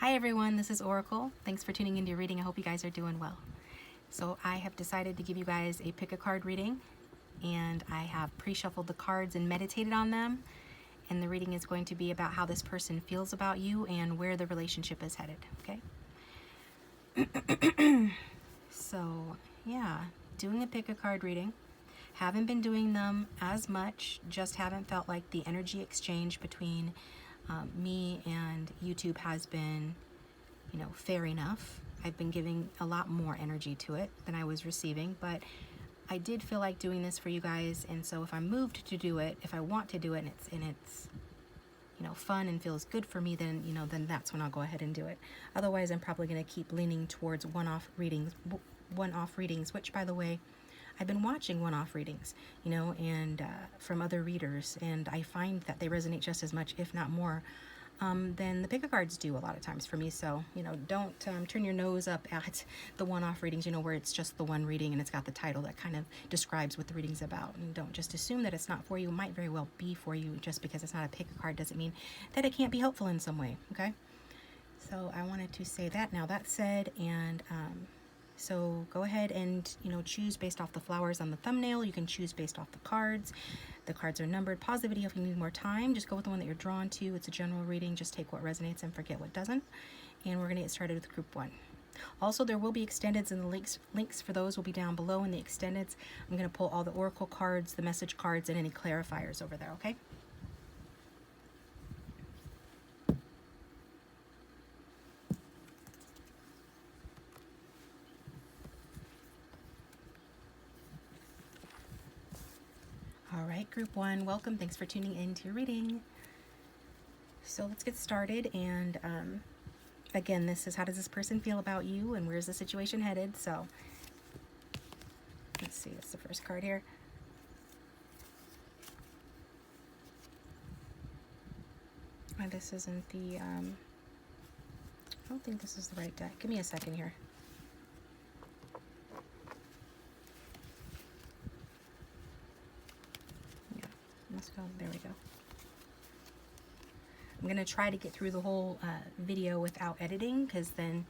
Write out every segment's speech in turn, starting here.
Hi everyone, this is Oracle. Thanks for tuning into your reading. I hope you guys are doing well. So I have decided to give you guys a pick a card reading, and I have pre-shuffled the cards and meditated on them. And the reading is going to be about how this person feels about you and where the relationship is headed, okay? So yeah, doing a pick a card reading. Haven't been doing them as much, just haven't felt like the energy exchange between me and YouTube has been, fair enough. I've been giving a lot more energy to it than I was receiving, but I did feel like doing this for you guys, and so if I'm moved to do it, if I want to do it, and it's fun and feels good for me, then then that's when I'll go ahead and do it. Otherwise, I'm probably going to keep leaning towards one-off readings, which, by the way, I've been watching one-off readings, and from other readers, and I find that they resonate just as much, if not more, than the pick-a-cards do a lot of times for me. So, don't turn your nose up at the one-off readings, where it's just the one reading and it's got the title that kind of describes what the reading's about. And don't just assume that it's not for you. It might very well be for you. Just because it's not a pick-a-card doesn't mean that it can't be helpful in some way, okay? So I wanted to say that. Now, that said, and so go ahead and, choose based off the flowers on the thumbnail. You can choose based off the cards. The cards are numbered. Pause the video if you need more time. Just go with the one that you're drawn to. It's a general reading. Just take what resonates and forget what doesn't. And we're going to get started with group one. Also, there will be extendeds, and the links for those will be down below in the extendeds. I'm going to pull all the oracle cards, the message cards, and any clarifiers over there, okay? All right, group one, welcome. Thanks for tuning in to your reading. So let's get started. And again, this is how does this person feel about you and where's the situation headed? So let's see, that's the first card here. Oh, this isn't the, I don't think this is the right deck. Give me a second here. Let's go. There we go. I'm going to try to get through the whole video without editing, because then,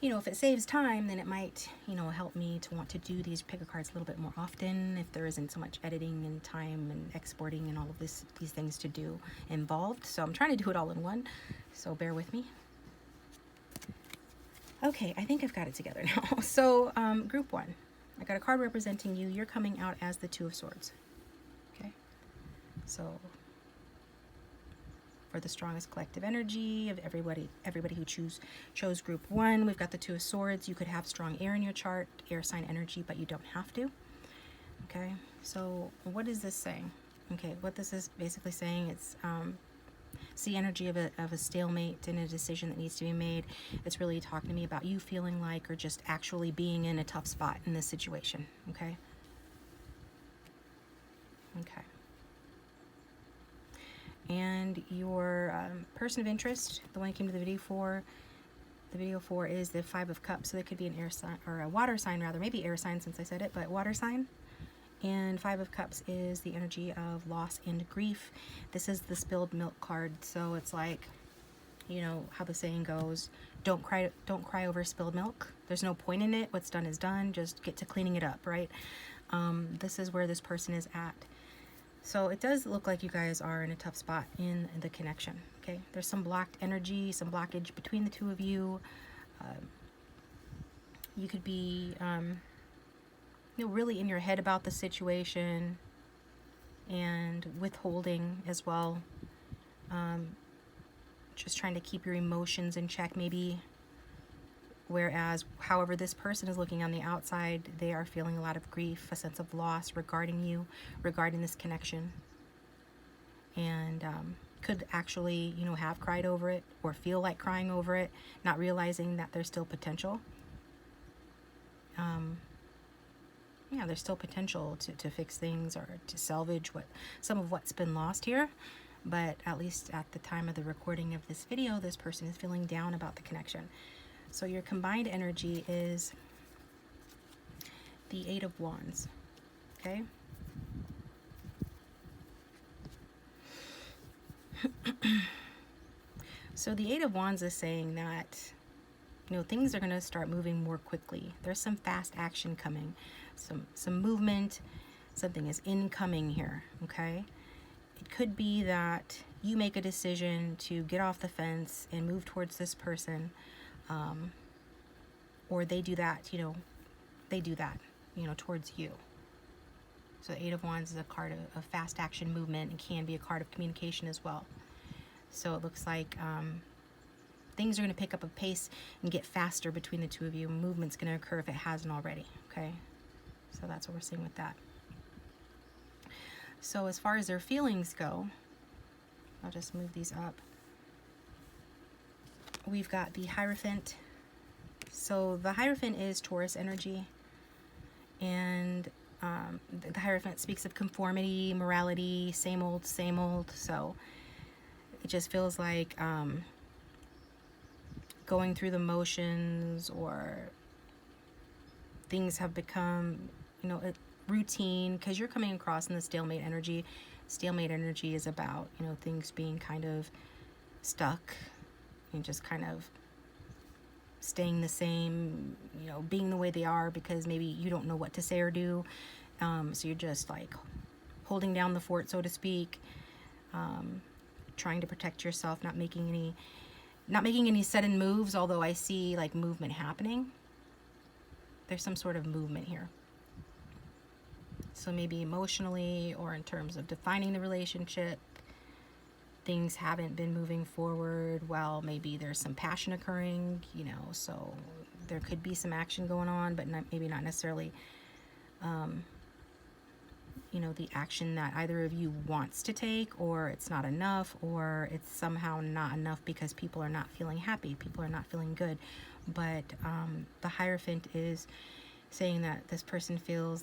if it saves time, then it might, help me to want to do these pick a cards a little bit more often if there isn't so much editing and time and exporting and all of these things to do involved. So I'm trying to do it all in one, so bear with me. Okay, I think I've got it together now. So group one, I got a card representing you. You're coming out as the Two of Swords. So for the strongest collective energy of everybody who chose group one, we've got the Two of Swords. You could have strong air in your chart, air sign energy, but you don't have to. Okay, so what is this saying? Okay, what this is basically saying, it's the energy of a stalemate and a decision that needs to be made. It's really talking to me about you feeling like, or just actually being in a tough spot in this situation. Okay. And your person of interest, the one you came to the video for is the Five of Cups. So they could be an air sign, or a water sign rather, maybe air sign since I said it, but water sign. And Five of Cups is the energy of loss and grief. This is the spilled milk card. So it's like, how the saying goes, don't cry over spilled milk. There's no point in it. What's done is done. Just get to cleaning it up, right? This is where this person is at. So it does look like you guys are in a tough spot in the connection, okay? There's some blocked energy, some blockage between the two of you. You could be, really in your head about the situation and withholding as well. Just trying to keep your emotions in check maybe. Whereas, however, this person is looking on the outside, they are feeling a lot of grief, a sense of loss regarding you, regarding this connection. And could actually, have cried over it or feel like crying over it, not realizing that there's still potential. There's still potential to fix things or to salvage some of what's been lost here. But at least at the time of the recording of this video, this person is feeling down about the connection. So your combined energy is the Eight of Wands, okay? So the Eight of Wands is saying that, things are going to start moving more quickly. There's some fast action coming, some movement, something is incoming here, okay? It could be that you make a decision to get off the fence and move towards this person, or they do that, towards you. So the Eight of Wands is a card of fast action movement and can be a card of communication as well. So it looks like things are going to pick up a pace and get faster between the two of you. Movement's going to occur if it hasn't already, okay? So that's what we're seeing with that. So as far as their feelings go, I'll just move these up. We've got the Hierophant. So the Hierophant is Taurus energy, and the Hierophant speaks of conformity, morality, same old, same old. So it just feels like going through the motions, or things have become, a routine, because you're coming across in the stalemate energy. Stalemate energy is about, things being kind of stuck and just kind of staying the same, being the way they are because maybe you don't know what to say or do. So you're just like holding down the fort, so to speak, trying to protect yourself, not making any sudden moves, although I see like movement happening. There's some sort of movement here. So maybe emotionally, or in terms of defining the relationship, things haven't been moving forward. Well, maybe there's some passion occurring, so there could be some action going on, but maybe not necessarily, the action that either of you wants to take, or it's not enough, or it's somehow not enough because people are not feeling happy, people are not feeling good. But the Hierophant is saying that this person feel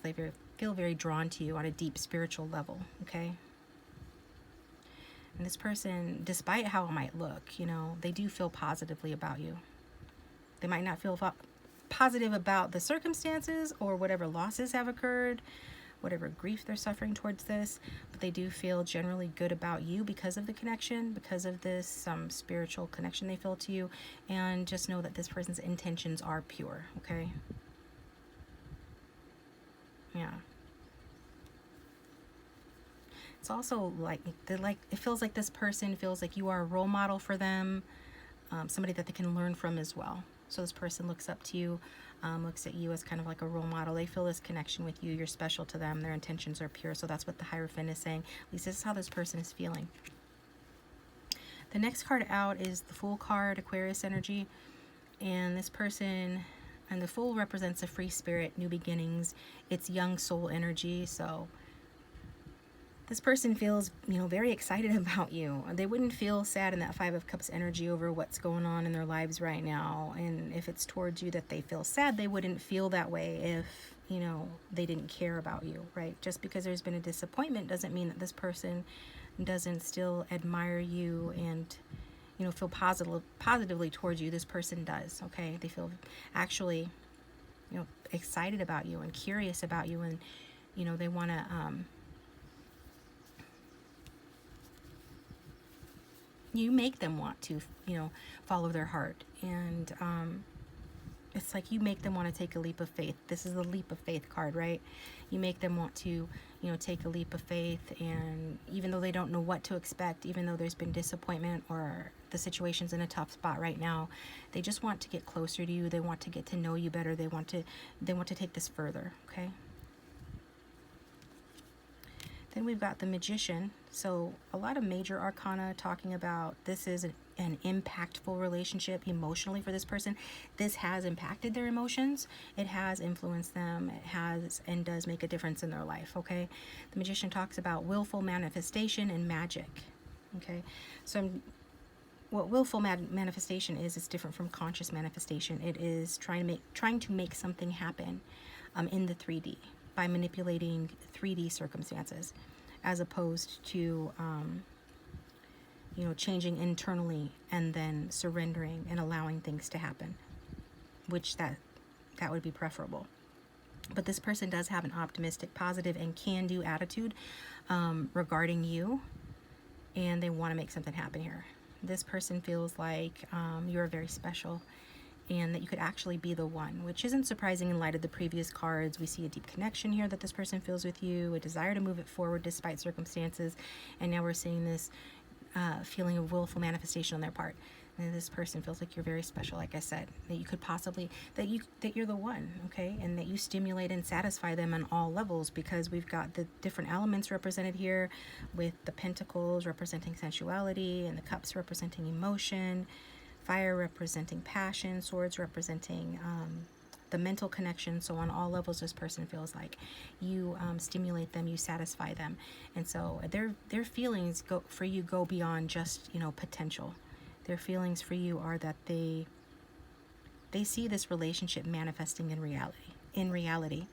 very drawn to you on a deep spiritual level, okay? And this person, despite how it might look, they do feel positively about you. They might not feel positive about the circumstances or whatever losses have occurred, whatever grief they're suffering towards this, but they do feel generally good about you because of the connection, because of this spiritual connection they feel to you. And just know that this person's intentions are pure, okay? Yeah. It's also like it feels like this person feels like you are a role model for them, somebody that they can learn from as well. So this person looks up to you, looks at you as kind of like a role model. They feel this connection with you. You're special to them. Their intentions are pure. So that's what the Hierophant is saying. At least this is how this person is feeling. The next card out is the Fool card, Aquarius energy. And this person, and the Fool represents a free spirit, new beginnings. It's young soul energy. So this person feels, very excited about you. They wouldn't feel sad in that Five of Cups energy over what's going on in their lives right now. And if it's towards you that they feel sad, they wouldn't feel that way if, they didn't care about you, right? Just because there's been a disappointment doesn't mean that this person doesn't still admire you and, feel positively towards you. This person does, okay? They feel actually, excited about you and curious about you, and, they want to, you make them want to, follow their heart. And it's like you make them want to take a leap of faith. This is the leap of faith card, right? You make them want to, take a leap of faith. And even though they don't know what to expect, even though there's been disappointment or the situation's in a tough spot right now, they just want to get closer to you. They want to get to know you better. They want to take this further, okay? Then we've got the Magician. So a lot of major arcana talking about this is an impactful relationship emotionally for this person. This has impacted their emotions. It has influenced them. It has and does make a difference in their life, okay? The Magician talks about willful manifestation and magic, okay? So what willful manifestation is different from conscious manifestation. It is trying to make something happen in the 3D by manipulating 3D circumstances, as opposed to changing internally and then surrendering and allowing things to happen, which that would be preferable. But this person does have an optimistic, positive, and can-do attitude regarding you, and they want to make something happen here. This person feels like you're very special and that you could actually be the one, which isn't surprising in light of the previous cards. We see a deep connection here that this person feels with you, a desire to move it forward despite circumstances, and now we're seeing this feeling of willful manifestation on their part. And this person feels like you're very special, like I said, that you could possibly, that you're the one, okay? And that you stimulate and satisfy them on all levels, because we've got the different elements represented here, with the pentacles representing sensuality and the cups representing emotion, fire representing passion, swords representing the mental connection. So on all levels, this person feels like you stimulate them, you satisfy them. And so their feelings for you go beyond just, potential. Their feelings for you are that they see this relationship manifesting in reality.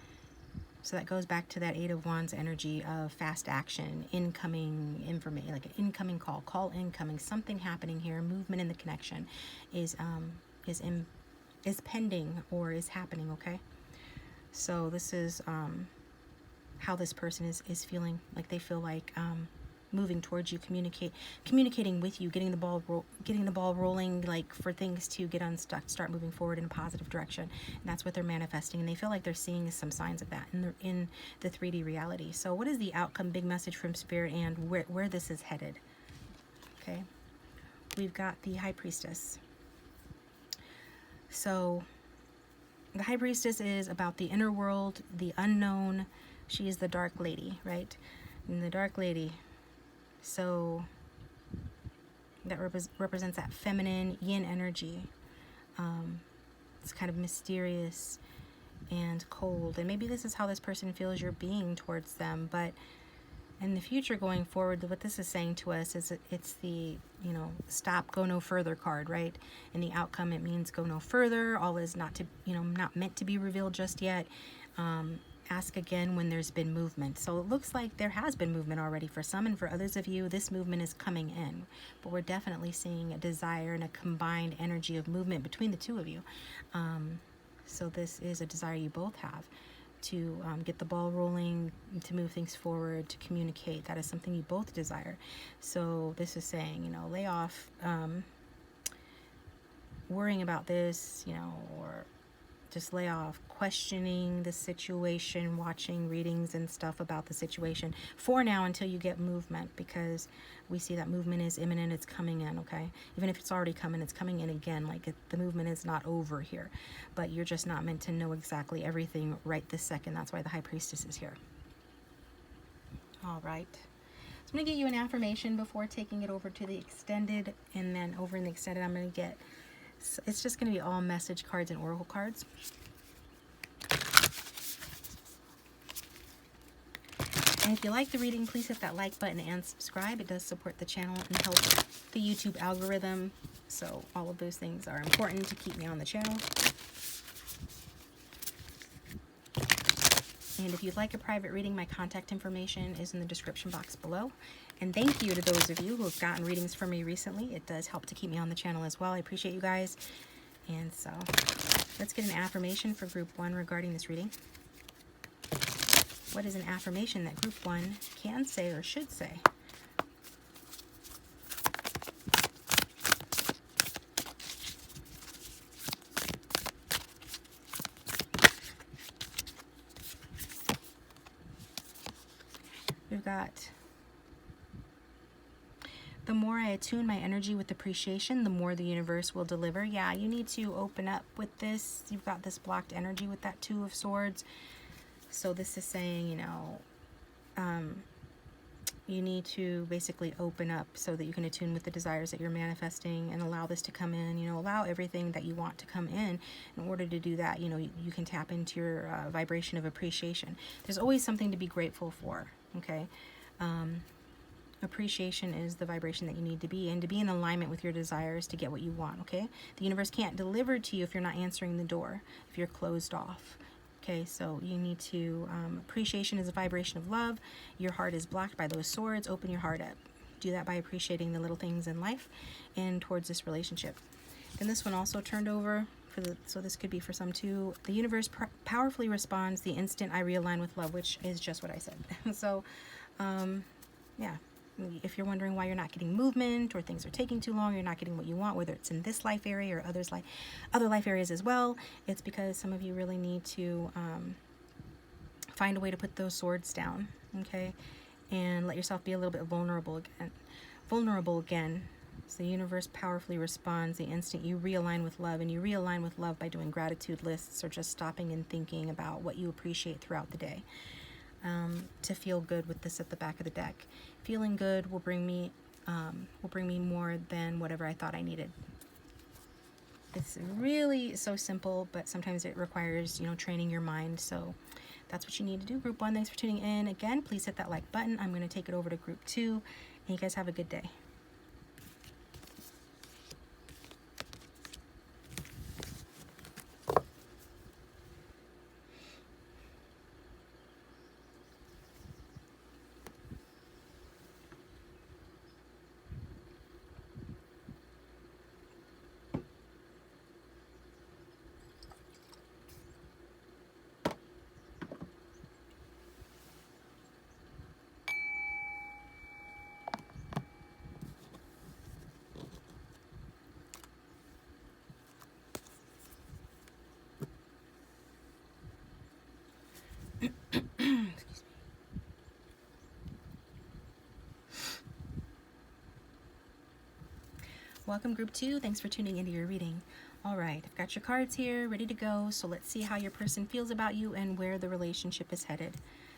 So that goes back to that Eight of Wands energy of fast action, incoming information, like an incoming call incoming, something happening here, movement in the connection is pending or is happening, okay? So this is how this person is feeling, like they feel like moving towards you, communicating with you, getting the ball rolling, like for things to get unstuck, start moving forward in a positive direction. And that's what they're manifesting, and they feel like they're seeing some signs of that in the 3D reality. So what is the outcome, big message from Spirit, and where this is headed? Okay, we've got the High Priestess. So the High Priestess is about the inner world, the unknown. She is the Dark Lady, right? And the Dark Lady, so that represents that feminine yin energy. It's kind of mysterious and cold, and maybe this is how this person feels you're being towards them. But in the future, going forward, what this is saying to us is it's the stop, go no further card, right? In the outcome, it means go no further. All is not meant to be revealed just yet. Ask again when there's been movement. So it looks like there has been movement already for some, and for others of you, this movement is coming in. But we're definitely seeing a desire and a combined energy of movement between the two of you. So this is a desire you both have to get the ball rolling, to move things forward, to communicate. That is something you both desire. So this is saying, lay off worrying about this, or just lay off questioning the situation, watching readings and stuff about the situation for now until you get movement, because we see that movement is imminent, it's coming in, okay? Even if it's already coming, it's coming in again, like the movement is not over here, but you're just not meant to know exactly everything right this second. That's why the High Priestess is here. All right. So I'm going to get you an affirmation before taking it over to the extended, and then over in the extended I'm going to get, it's just going to be all message cards and oracle cards. And if you like the reading, please hit that like button and subscribe. It does support the channel and help the YouTube algorithm. So all of those things are important to keep me on the channel. And if you'd like a private reading, my contact information is in the description box below. And thank you to those of you who have gotten readings from me recently. It does help to keep me on the channel as well. I appreciate you guys. And so let's get an affirmation for group 1 regarding this reading. What is an affirmation that group 1 can say or should say? We've got, the more I attune my energy with appreciation, the more the universe will deliver. Yeah, you need to open up with this. You've got this blocked energy with that Two of Swords. So this is saying, you need to basically open up so that you can attune with the desires that you're manifesting and allow this to come in, allow everything that you want to come in. In order to do that, you can tap into your vibration of appreciation. There's always something to be grateful for, okay? Appreciation is the vibration that you need to be, and to be in alignment with your desires to get what you want, okay? The universe can't deliver to you if you're not answering the door, if you're closed off. Okay, so you need to, appreciation is a vibration of love. Your heart is blocked by those swords. Open your heart up. Do that by appreciating the little things in life and towards this relationship. And this one also turned over, so this could be for some too. The universe powerfully responds the instant I realign with love, which is just what I said. So, yeah, If you're wondering why you're not getting movement or things are taking too long, you're not getting what you want, whether it's in this life area or other life areas as well, it's because some of you really need to find a way to put those swords down, okay? And let yourself be a little bit vulnerable again. So the universe powerfully responds the instant you realign with love, and you realign with love by doing gratitude lists or just stopping and thinking about what you appreciate throughout the day. To feel good with this at the back of the deck. Feeling good will bring me more than whatever I thought I needed. It's really so simple, but sometimes it requires, training your mind. So that's what you need to do. Group 1, thanks for tuning in. Again, please hit that like button. I'm going to take it over to Group 2, and you guys have a good day. Welcome, Group 2. Thanks for tuning into your reading. All right, I've got your cards here ready to go. So let's see how your person feels about you and where the relationship is headed.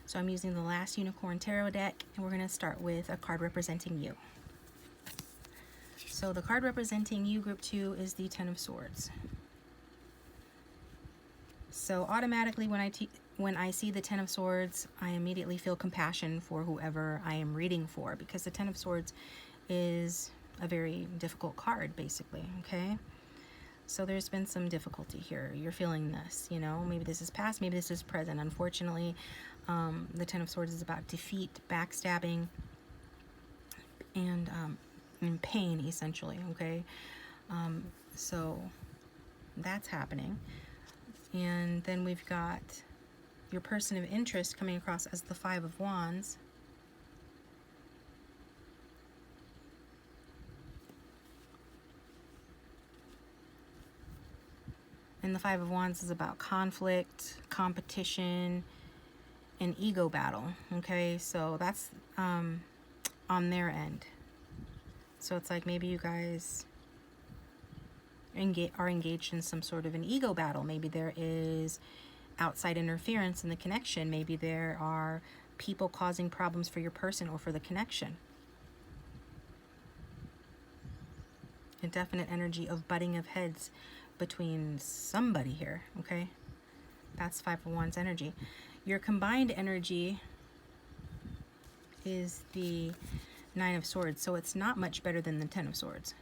So I'm using the Last Unicorn Tarot deck, and we're going to start with a card representing you. So the card representing you, Group 2, is the Ten of Swords. So automatically when I see the Ten of Swords, I immediately feel compassion for whoever I am reading for, because the Ten of Swords is a very difficult card, basically, okay? So there's been some difficulty here. You're feeling this, maybe this is past, maybe this is present. Unfortunately, the Ten of Swords is about defeat, backstabbing, and pain, essentially, okay? So that's happening. And then we've got your person of interest coming across as the Five of Wands. And the Five of Wands is about conflict, competition, and ego battle, okay? So that's on their end. So it's like maybe you guys are engaged in some sort of an ego battle. Maybe there is outside interference in the connection. Maybe there are people causing problems for your person or for the connection. A definite energy of butting of heads between somebody here, okay? That's Five of Wands energy. Your combined energy is the Nine of Swords, so it's not much better than the Ten of Swords.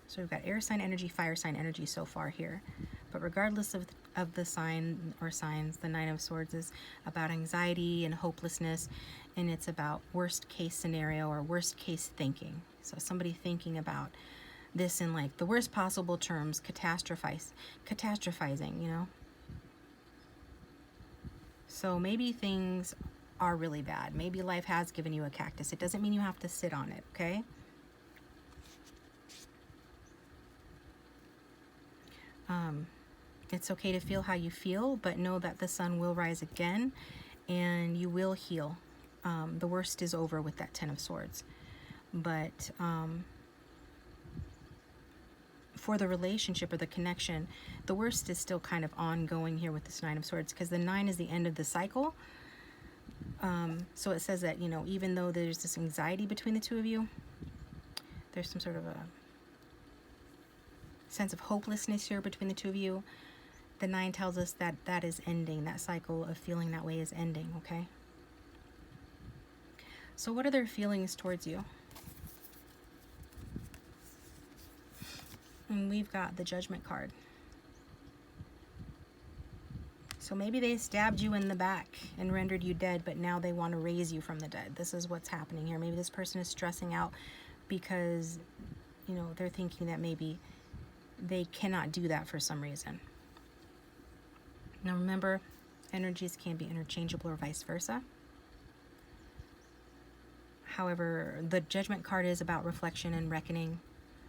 So we've got air sign energy, fire sign energy so far here. But regardless of the sign or signs, the Nine of Swords is about anxiety and hopelessness, and it's about worst case scenario or worst case thinking. So somebody thinking about this in like the worst possible terms, catastrophizing, So maybe things are really bad. Maybe life has given you a cactus. It doesn't mean you have to sit on it, okay? It's okay to feel how you feel, but know that the sun will rise again and you will heal. The worst is over with that Ten of Swords. But for the relationship or the connection, the worst is still kind of ongoing here with this Nine of Swords, because the 9 is the end of the cycle. So it says that, even though there's this anxiety between the two of you, there's some sort of a sense of hopelessness here between the two of you. The 9 tells us that that is ending. That cycle of feeling that way is ending, okay? So what are their feelings towards you? And we've got the Judgment card. So maybe they stabbed you in the back and rendered you dead, but now they want to raise you from the dead. This is what's happening here. Maybe this person is stressing out because, they're thinking that maybe they cannot do that for some reason. Now remember, energies can be interchangeable or vice versa. However, the Judgment card is about reflection and reckoning.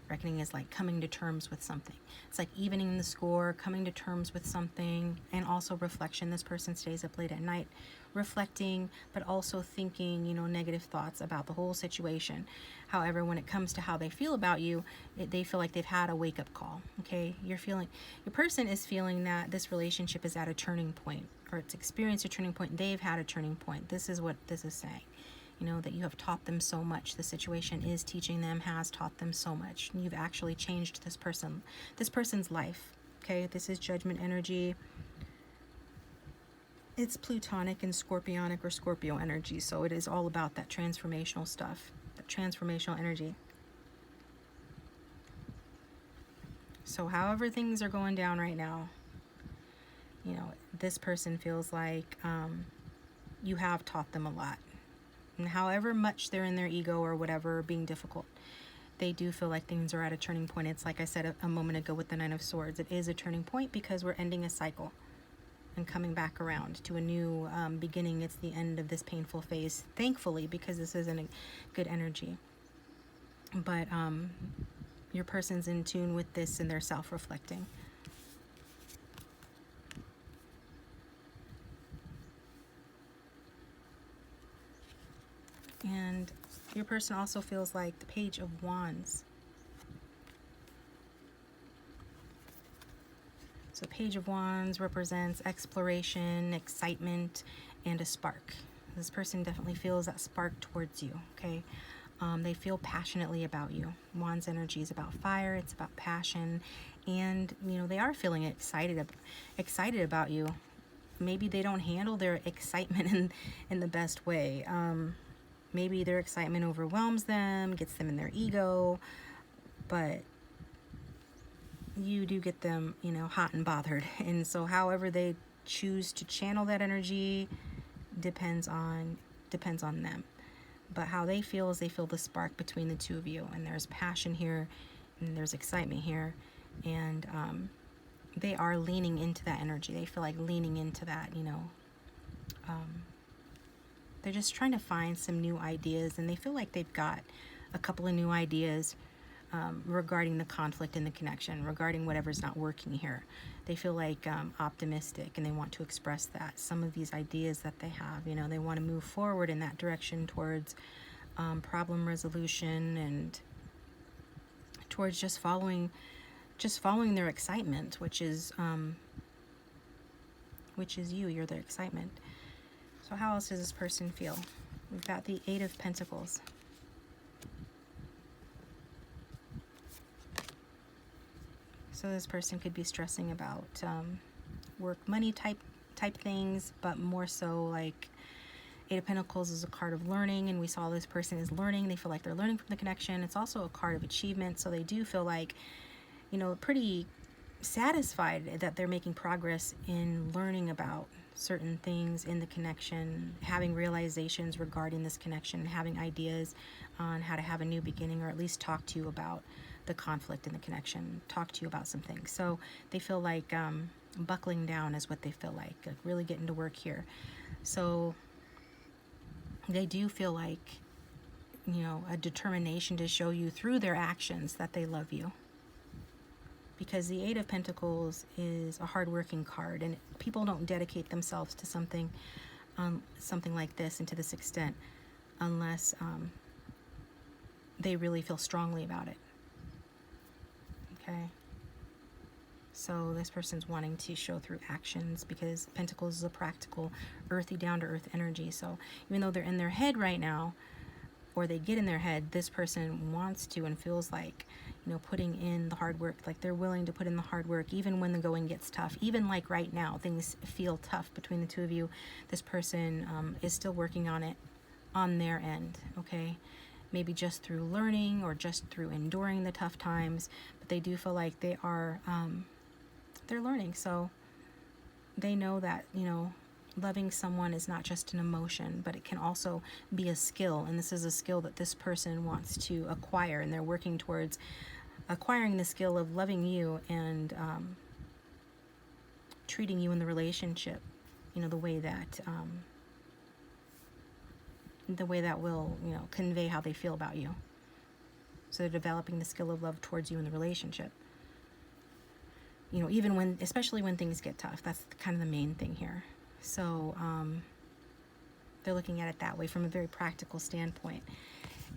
Reckoning is like coming to terms with something. It's like evening the score, coming to terms with something, and also reflection. This person stays up late at night reflecting, but also thinking, negative thoughts about the whole situation. However, when it comes to how they feel about you, they feel like they've had a wake-up call. Okay, your person is feeling that this relationship is at a turning point, or it's experienced a turning point. They've had a turning point. This is what this is saying. That you have taught them so much. The situation is teaching them, has taught them so much. You've actually changed this person's life. Okay, this is Judgment energy. It's Plutonic and Scorpionic or Scorpio energy, so it is all about that transformational stuff, that transformational energy. So however things are going down right now, this person feels like you have taught them a lot. And however much they're in their ego or whatever, being difficult, they do feel like things are at a turning point. It's like I said a moment ago with the Nine of Swords. It is a turning point because we're ending a cycle and coming back around to a new beginning. It's the end of this painful phase, thankfully, because this isn't a good energy. But your person's in tune with this and they're self-reflecting. And your person also feels like the Page of Wands. So Page of Wands represents exploration, excitement, and a spark. This person definitely feels that spark towards you, okay? They feel passionately about you. Wands energy is about fire, it's about passion, and they are feeling excited about you. Maybe they don't handle their excitement in the best way. Maybe their excitement overwhelms them, gets them in their ego, but you do get them, hot and bothered. And so however they choose to channel that energy depends on them. But how they feel is they feel the spark between the two of you, and there's passion here and there's excitement here, and they are leaning into that energy. They feel like leaning into that, they're just trying to find some new ideas, and they feel like they've got a couple of new ideas regarding the conflict and the connection, regarding whatever's not working here. They feel like optimistic, and they want to express that. Some of these ideas that they have, they want to move forward in that direction towards problem resolution and towards just following their excitement, which is you. You're their excitement. So how else does this person feel? We've got the Eight of Pentacles. So this person could be stressing about work, money type things, but more so like Eight of Pentacles is a card of learning, and we saw this person is learning. They feel like they're learning from the connection. It's also a card of achievement, so they do feel like, pretty satisfied that they're making progress in learning about certain things in the connection, having realizations regarding this connection, having ideas on how to have a new beginning, or at least talk to you about the conflict in the connection, talk to you about some things. So they feel like buckling down is what they feel like really getting to work here. So they do feel like, a determination to show you through their actions that they love you. Because the Eight of Pentacles is a hardworking card, and people don't dedicate themselves to something like this and to this extent unless they really feel strongly about it. Okay? So this person's wanting to show through actions, because Pentacles is a practical, earthy, down-to-earth energy. So even though they're in their head right now, or they get in their head, this person wants to and feels like, putting in the hard work, like they're willing to put in the hard work even when the going gets tough. Even like right now, things feel tough between the two of you. This person is still working on it on their end, okay? Maybe just through learning or just through enduring the tough times, but they do feel like they are, they're learning. So they know that, loving someone is not just an emotion, but it can also be a skill. And this is a skill that this person wants to acquire, and they're working towards acquiring the skill of loving you and treating you in the relationship, the way that the way that will, you know, convey how they feel about you. So they're developing the skill of love towards you in the relationship. You know, even when, especially when things get tough, that's kind of the main thing here. So they're looking at it that way from a very practical standpoint.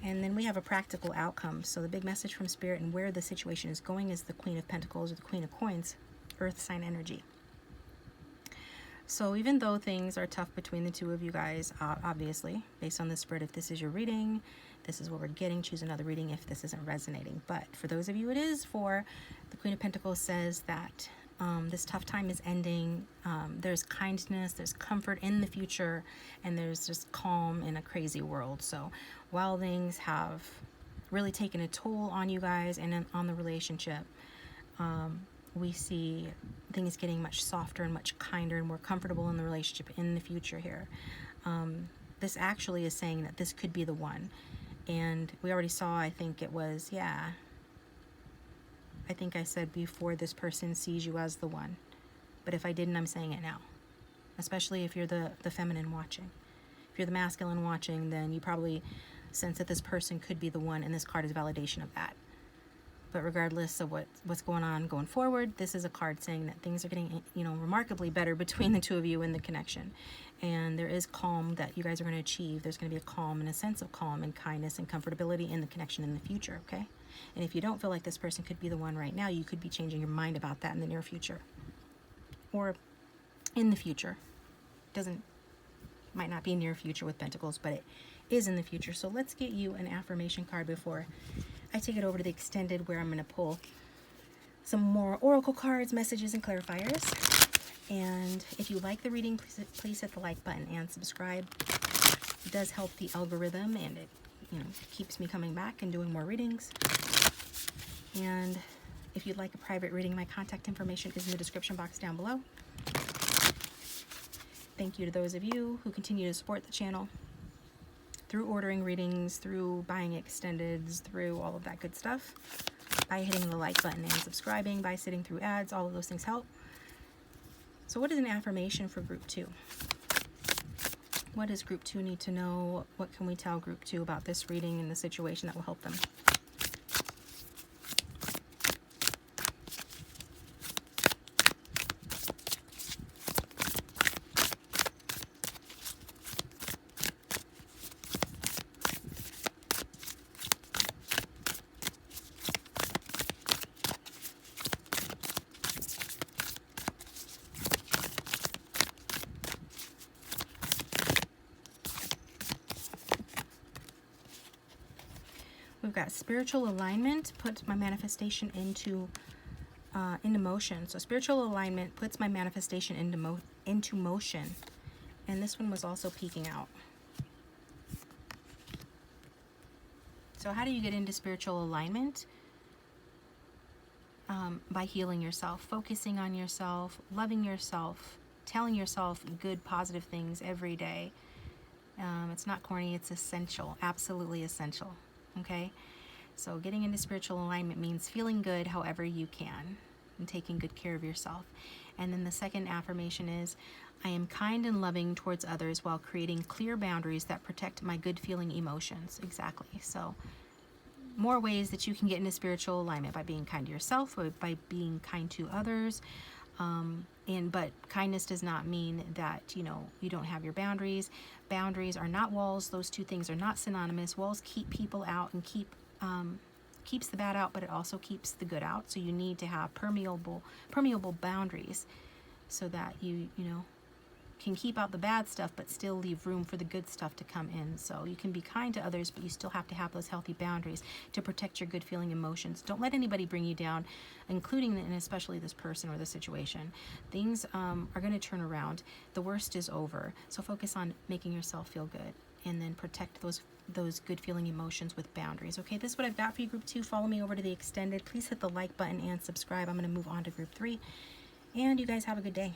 And then we have a practical outcome. So the big message from Spirit and where the situation is going is the Queen of Pentacles or the Queen of Coins, Earth sign energy. So even though things are tough between the two of you guys, obviously, based on the spread, if this is your reading, this is what we're getting. Choose another reading if this isn't resonating. But for those of you it is for, the Queen of Pentacles says that this tough time is ending. There's kindness, there's comfort in the future, and there's just calm in a crazy world. So while things have really taken a toll on you guys and on the relationship, we see things getting much softer and much kinder and more comfortable in the relationship in the future here. This actually is saying that this could be the one. And we already saw, I think it was, yeah, I think I said before, this person sees you as the one. But if I didn't, I'm saying it now. Especially if you're the feminine watching. If you're the masculine watching, then you probably sense that this person could be the one, and this card is validation of that. But regardless of what's going on going forward, this is a card saying that things are getting, you know, remarkably better between the two of you in the connection. And there is calm that you guys are going to achieve. There's going to be a calm and a sense of calm and kindness and comfortability in the connection in the future, okay? And if you don't feel like this person could be the one right now, you could be changing your mind about that in the near future. Or in the future. Might not be near future with Pentacles, but it is in the future. So let's get you an affirmation card before I take it over to the extended, where I'm going to pull some more oracle cards, messages, and clarifiers. And if you like the reading, please hit the like button and subscribe. It does help the algorithm, and it, you know, keeps me coming back and doing more readings. And if you'd like a private reading, my contact information is in the description box down below. Thank you to those of you who continue to support the channel through ordering readings, through buying extendeds, through all of that good stuff, by hitting the like button and subscribing, by sitting through ads. All of those things help. So what is an affirmation for Group 2? What does Group 2 need to know? What can we tell Group 2 about this reading and the situation that will help them? We've got spiritual alignment puts my manifestation into motion. So spiritual alignment puts my manifestation into motion. And this one was also peeking out. So how do you get into spiritual alignment? By healing yourself, focusing on yourself, loving yourself, telling yourself good, positive things every day. It's not corny, it's essential, absolutely essential. Okay, so getting into spiritual alignment means feeling good however you can and taking good care of yourself. And then the second affirmation is, I am kind and loving towards others while creating clear boundaries that protect my good feeling emotions. Exactly. So more ways that you can get into spiritual alignment: by being kind to yourself, or by being kind to others. But kindness does not mean that, you know, you don't have your boundaries. Boundaries are not walls. Those two things are not synonymous. Walls keep people out and keeps the bad out, but it also keeps the good out. So you need to have permeable boundaries so that you know, can keep out the bad stuff but still leave room for the good stuff to come in. So you can be kind to others, but you still have to have those healthy boundaries to protect your good feeling emotions. Don't let anybody bring you down, including and especially this person or the situation. Things are going to turn around. The worst is over. So focus on making yourself feel good, and then protect those good feeling emotions with boundaries. Okay, this is what I've got for you, Group 2. Follow me over to the extended. Please hit the like button and subscribe. I'm going to move on to Group 3. And you guys have a good day.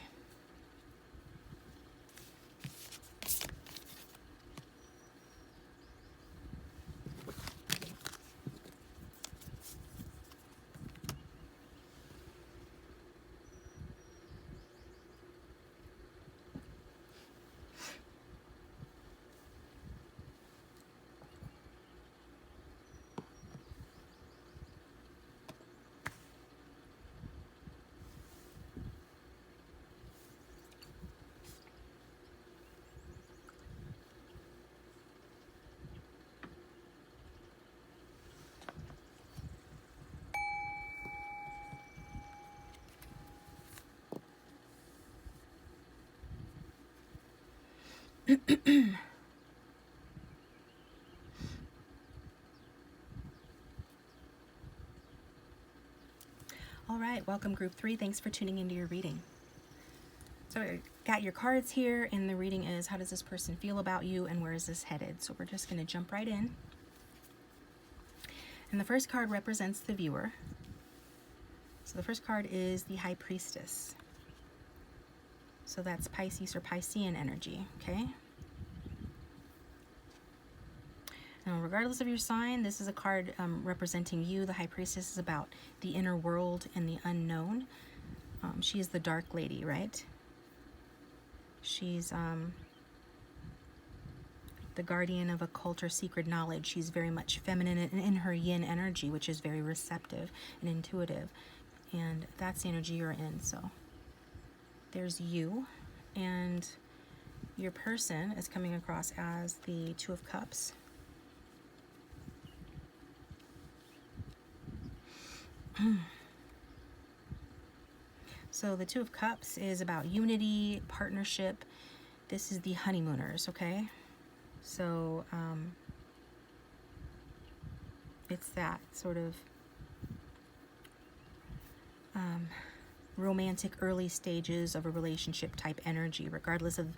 All right, welcome group 3. Thanks for tuning into your reading. So I got your cards here, and the reading is, how does this person feel about you and where is this headed? So we're just going to jump right in. And the first card represents the viewer. So the first card is the High Priestess. So that's Pisces or Piscean energy, okay? Now, regardless of your sign, this is a card representing you. The High Priestess is about the inner world and the unknown. She is the dark lady, right? She's the guardian of occult or secret knowledge. She's very much feminine and in her yin energy, which is very receptive and intuitive. And that's the energy you're in. So there's you, and your person is coming across as the Two of Cups. So the Two of Cups is about unity, partnership. This is the honeymooners, okay? So it's that sort of romantic early stages of a relationship type energy. Regardless of,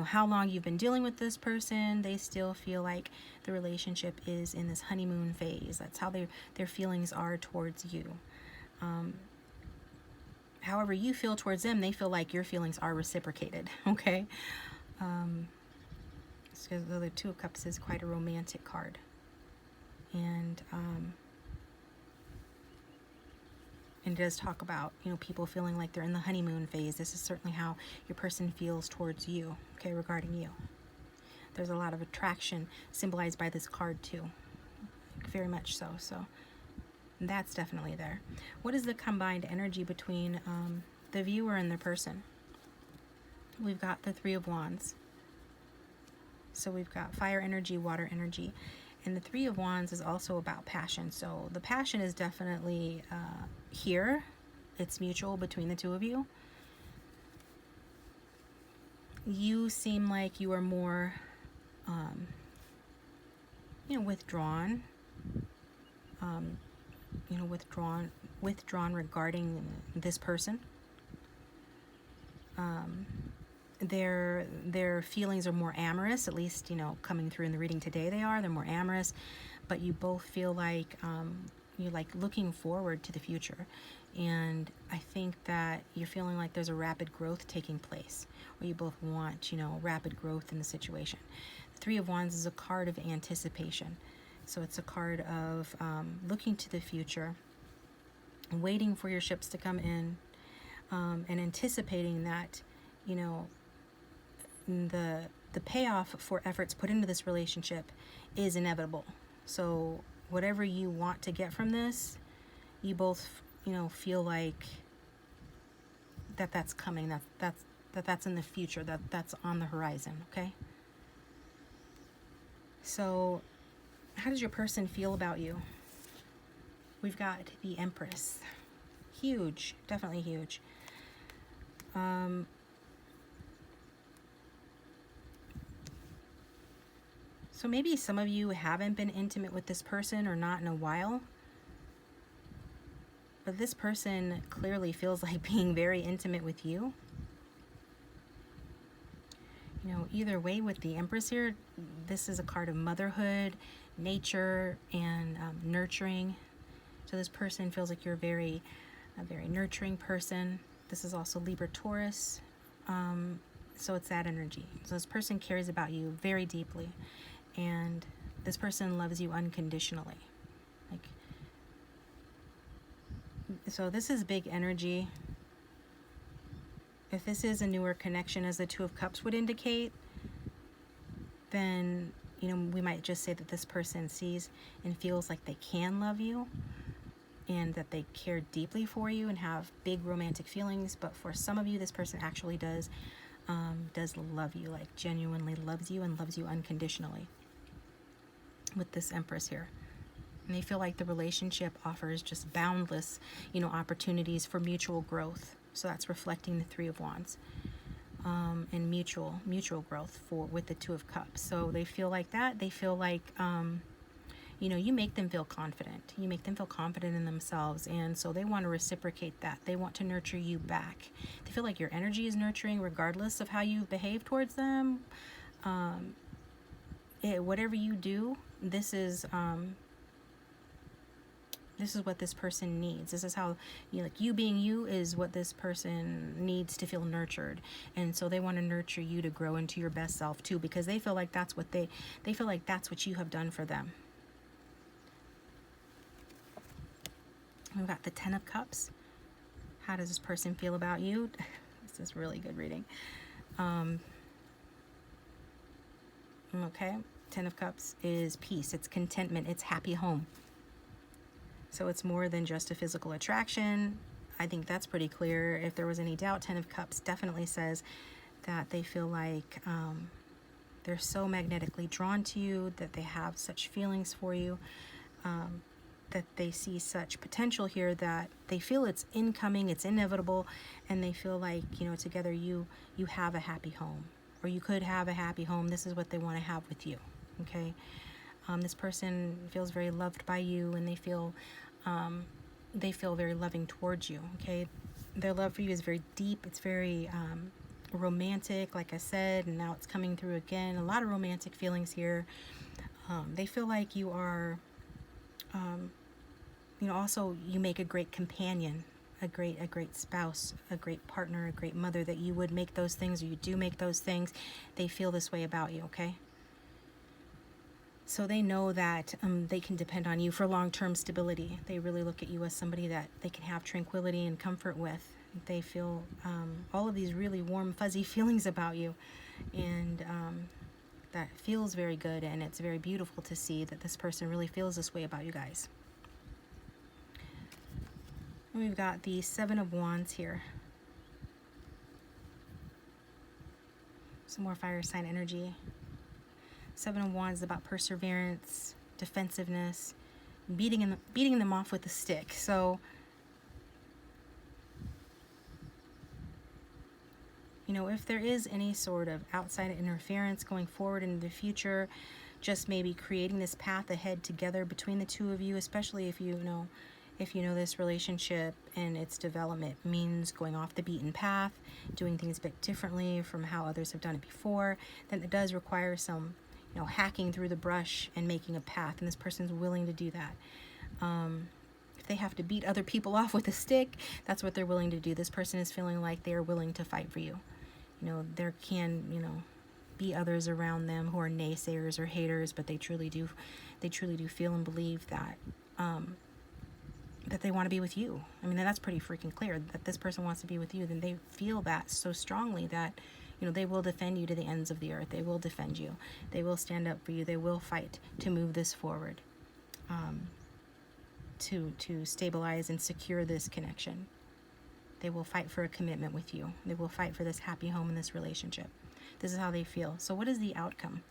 how long you've been dealing with this person, they still feel like the relationship is in this honeymoon phase. That's how their feelings are towards you. However you feel towards them, they feel like your feelings are reciprocated, okay? So the Two of Cups is quite a romantic card. And it does talk about, people feeling like they're in the honeymoon phase. This is certainly how your person feels towards you, okay, regarding you. There's a lot of attraction symbolized by this card too, very much so. So that's definitely there. What is the combined energy between the viewer and the person? We've got the Three of Wands. So we've got fire energy, water energy. And the Three of Wands is also about passion. So the passion is definitely here. It's mutual between the two of you. You seem like you are more, withdrawn. Withdrawn regarding this person. Their feelings are more amorous, at least, coming through in the reading today they're more amorous, but you both feel like you're like looking forward to the future. And I think that you're feeling like there's a rapid growth taking place, or you both want, rapid growth in the situation. The Three of Wands is a card of anticipation. So it's a card of looking to the future, waiting for your ships to come in, and anticipating that, the payoff for efforts put into this relationship is inevitable. So whatever you want to get from this, you both, feel like that's coming, that's in the future, that's on the horizon, okay? So how does your person feel about you? We've got the Empress. Huge, definitely huge. So maybe some of you haven't been intimate with this person or not in a while. But this person clearly feels like being very intimate with you. Either way with the Empress here, this is a card of motherhood, nature, and nurturing. So this person feels like you're a very nurturing person. This is also Libra, Taurus. So it's that energy. So this person cares about you very deeply. And this person loves you unconditionally. So this is big energy. If this is a newer connection, as the Two of Cups would indicate, then, we might just say that this person sees and feels like they can love you and that they care deeply for you and have big romantic feelings. But for some of you, this person actually does love you, like genuinely loves you and loves you unconditionally with this Empress here. And they feel like the relationship offers just boundless, opportunities for mutual growth. So that's reflecting the Three of Wands. and mutual growth with the Two of Cups. So they feel like that. They feel like you know, you make them feel confident. You make them feel confident in themselves, and so they want to reciprocate that. They want to nurture you back. They feel like your energy is nurturing regardless of how you behave towards them. Whatever you do, this is what this person needs. This is how, you know, like, you being you is what this person needs to feel nurtured. And so they want to nurture you to grow into your best self too, because they feel like that's what they feel like that's what you have done for them. We've got the Ten of Cups. How does this person feel about you? This is really good reading. Okay, Ten of Cups is peace, it's contentment, it's happy home. So it's more than just a physical attraction. I think that's pretty clear. If there was any doubt, Ten of Cups definitely says that they feel like they're so magnetically drawn to you, that they have such feelings for you, that they see such potential here, that they feel it's incoming, it's inevitable, and they feel like, you know, together you have a happy home, or you could have a happy home. This is what they want to have with you. Okay, this person feels very loved by you, and they feel very loving towards you. Okay, their love for you is very deep. It's very romantic, like I said, and now it's coming through again. A lot of romantic feelings here. They feel like you are, you know, also you make a great companion, a great spouse, a great partner, a great mother, that you would make those things, or you do make those things. They feel this way about you. Okay. So they know that they can depend on you for long-term stability. They really look at you as somebody that they can have tranquility and comfort with. They feel all of these really warm, fuzzy feelings about you. And that feels very good, and it's very beautiful to see that this person really feels this way about you guys. And we've got the Seven of Wands here. Some more fire sign energy. Seven of Wands is about perseverance, defensiveness, beating them off with a stick. So, you know, if there is any sort of outside interference going forward in the future, just maybe creating this path ahead together between the two of you, especially if you know this relationship and its development means going off the beaten path, doing things a bit differently from how others have done it before, then it does require some, you know, hacking through the brush and making a path, and this person's willing to do that. If they have to beat other people off with a stick, that's what they're willing to do. This person is feeling like they're willing to fight for you. You know, there can, you know, be others around them who are naysayers or haters, but they truly do feel and believe that that they want to be with you. I mean, that's pretty freaking clear that this person wants to be with you. Then they feel that so strongly that, you know, they will defend you to the ends of the earth. They will defend you. They will stand up for you. They will fight to move this forward, to stabilize and secure this connection. They will fight for a commitment with you. They will fight for this happy home in this relationship. This is how they feel. So what is the outcome?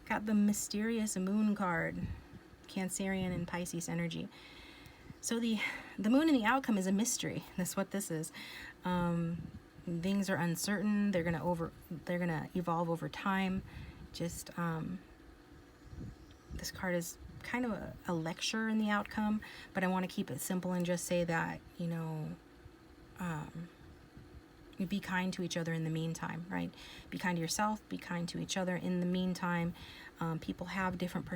Got the mysterious moon card, Cancerian and Pisces energy. So the moon and the outcome is a mystery. That's what this is. Things are uncertain. They're gonna evolve over time. Just this card is kind of a lecture in the outcome, but I want to keep it simple and just say that, you know, you be kind to each other in the meantime, right? Be kind to yourself, be kind to each other in the meantime. People have different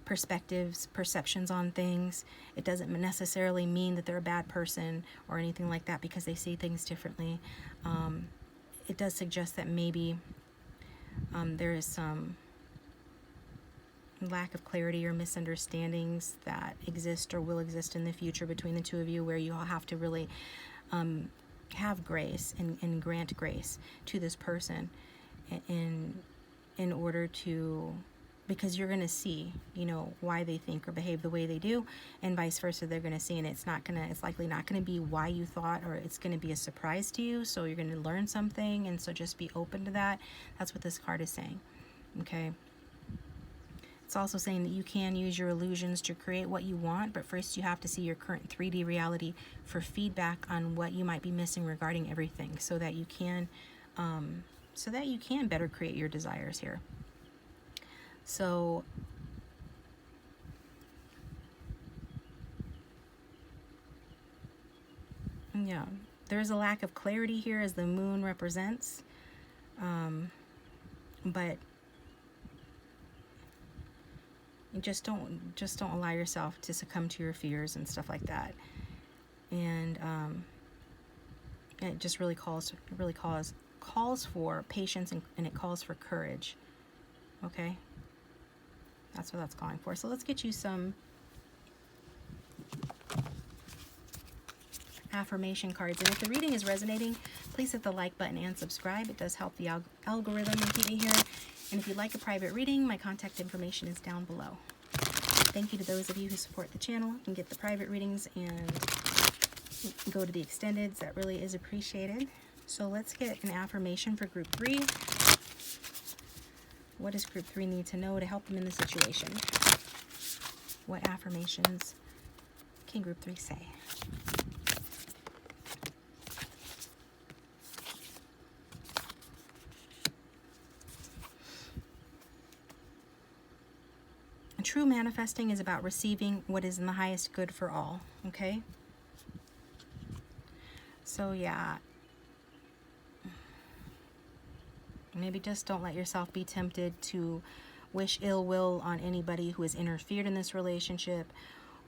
perspectives, perceptions on things. It doesn't necessarily mean that they're a bad person or anything like that because they see things differently. It does suggest that maybe there is some lack of clarity or misunderstandings that exist or will exist in the future between the two of you, where you all have to really have grace and grant grace to this person in order to, because you're going to see, you know, why they think or behave the way they do, and vice versa. They're going to see, and it's likely not going to be why you thought, or it's going to be a surprise to you. So you're going to learn something, and so just be open to that. That's what this card is saying. Okay. It's also saying that you can use your illusions to create what you want, but first you have to see your current 3D reality for feedback on what you might be missing regarding everything, so that you can better create your desires here. So yeah, there's a lack of clarity here as the moon represents, but just don't allow yourself to succumb to your fears and stuff like that. And it just really calls for patience, and it calls for courage. Okay, that's what that's calling for. So let's get you some affirmation cards. And if the reading is resonating, please hit the like button and subscribe. It does help the algorithm and keep me here. And if you'd like a private reading, my contact information is down below. Thank you to those of you who support the channel and get the private readings and go to the extendeds. That really is appreciated. So let's get an affirmation for group 3. What does group 3 need to know to help them in the situation? What affirmations can group 3 say? True manifesting is about receiving what is in the highest good for all, okay? So yeah, maybe just don't let yourself be tempted to wish ill will on anybody who has interfered in this relationship,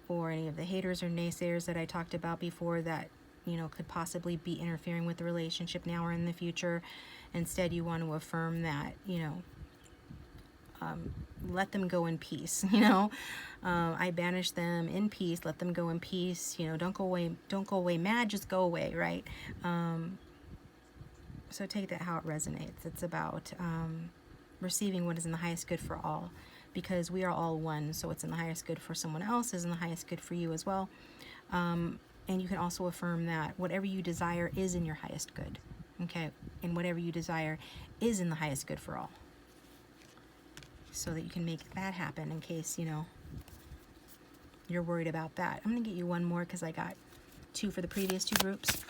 or any of the haters or naysayers that I talked about before that, you know, could possibly be interfering with the relationship now or in the future. Instead, you want to affirm that, you know, let them go in peace, you know. I banish them in peace, let them go in peace, you know. Don't go away mad, just go away, right? So take that how it resonates. It's about receiving what is in the highest good for all, because we are all one. So what's in the highest good for someone else is in the highest good for you as well. And you can also affirm that whatever you desire is in your highest good, okay? And whatever you desire is in the highest good for all, so that you can make that happen in case, you know, you're worried about that. I'm going to get you one more because I got 2 for the previous 2 groups.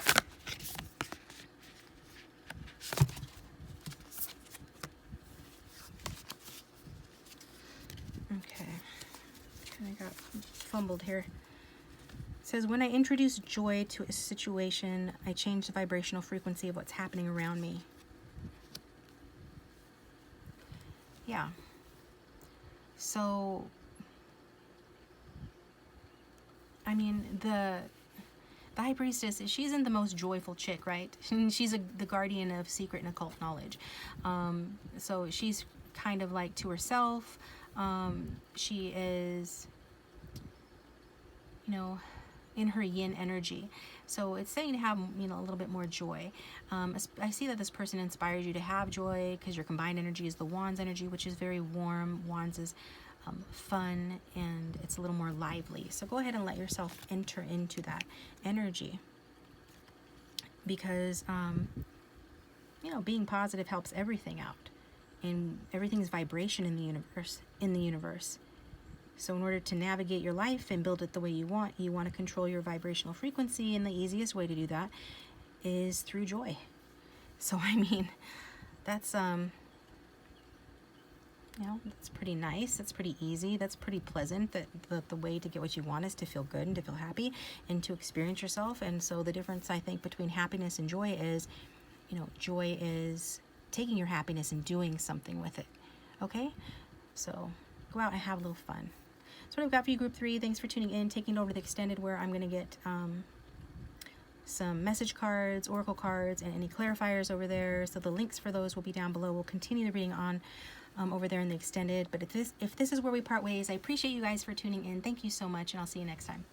Okay. I got fumbled here. It says, when I introduce joy to a situation, I change the vibrational frequency of what's happening around me. Yeah. So, I mean, the High Priestess, she isn't the most joyful chick, right? She's the guardian of secret and occult knowledge. So she's kind of like to herself. She is, you know, in her yin energy. So it's saying to have, you know, a little bit more joy. I see that this person inspires you to have joy because your combined energy is the Wands energy, which is very warm. Wands is fun, and it's a little more lively. So go ahead and let yourself enter into that energy, because you know, being positive helps everything out, and everything's vibration in the universe. So in order to navigate your life and build it the way you want to control your vibrational frequency, and the easiest way to do that is through joy. So I mean, that's you know, that's pretty nice, that's pretty easy, that's pretty pleasant. That the way to get what you want is to feel good and to feel happy and to experience yourself. And so the difference, I think, between happiness and joy is, you know, joy is taking your happiness and doing something with it. Okay? So go out and have a little fun. That's what I've got for you, group 3. Thanks for tuning in. Taking over to the extended, where I'm going to get some message cards, oracle cards, and any clarifiers over there. So the links for those will be down below. We'll continue the reading on over there in the extended. But if this is where we part ways, I appreciate you guys for tuning in. Thank you so much, and I'll see you next time.